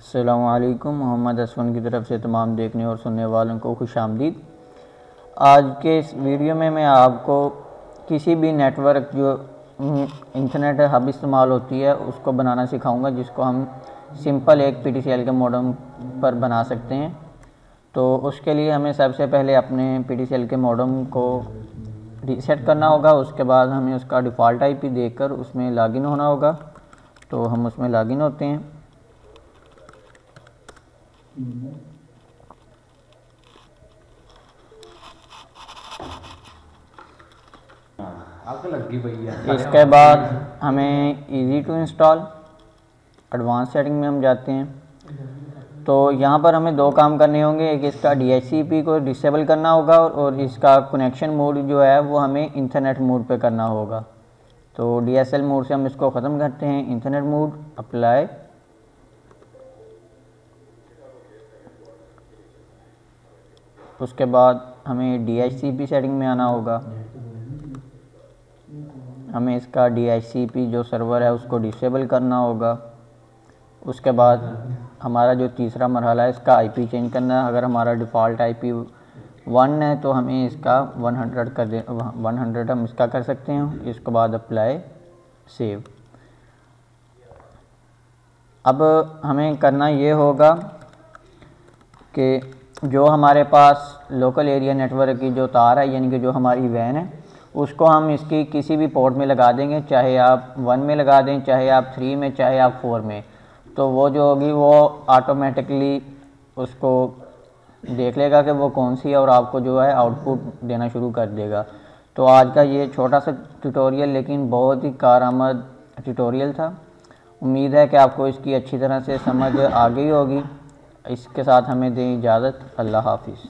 अस्सलामुअलैकुम। मोहम्मद असवन की तरफ से तमाम देखने और सुनने वालों को खुशामदीद। आज के इस वीडियो में मैं आपको किसी भी नेटवर्क जो इंटरनेट हब इस्तेमाल होती है उसको बनाना सिखाऊंगा, जिसको हम सिंपल एक PTCL के मॉडेम पर बना सकते हैं। तो उसके लिए हमें सबसे पहले अपने PTCL के मॉडेम को रीसेट करना होगा। उसके बाद हमें उसका डिफ़ॉल्ट IP देकर उसमें लॉगिन होना होगा। तो हम उसमें लॉगिन होते हैं। आग लगी भैया। इसके बाद हमें easy to install advance setting में हम जाते हैं। तो यहाँ पर हमें दो काम करने होंगे। एक इसका DHCP को डिसेबल करना होगा और इसका कनेक्शन मोड जो है वो हमें इंटरनेट मोड पे करना होगा। तो DSL मोड से हम इसको ख़त्म करते हैं। Internet mode apply. उसके बाद हमें DHCP सेटिंग में आना होगा। हमें इसका DHCP जो सर्वर है उसको डिसेबल करना होगा। उसके बाद हमारा जो तीसरा मरहला है इसका IP चेंज करना है। अगर हमारा डिफ़ॉल्ट IP 1 है तो हमें इसका 100 कर दे 100 हम इसका कर सकते हैं। इसके बाद अप्लाई सेव। अब हमें करना ये होगा कि जो हमारे पास लोकल एरिया नेटवर्क की जो तार है, यानी कि जो हमारी वैन है, उसको हम इसकी किसी भी पोर्ट में लगा देंगे। चाहे आप 1 में लगा दें, चाहे आप 3 में, चाहे आप 4 में। तो वो जो होगी वो ऑटोमेटिकली उसको देख लेगा कि वो कौन सी है और आपको जो है आउटपुट देना शुरू कर देगा। तो आज का ये छोटा सा ट्यूटोरियल लेकिन बहुत ही कारआमद ट्यूटोरियल था। उम्मीद है कि आपको इसकी अच्छी तरह से समझ आ गई होगी। इसके साथ हमें दें इजाज़त। अल्लाह हाफिज़।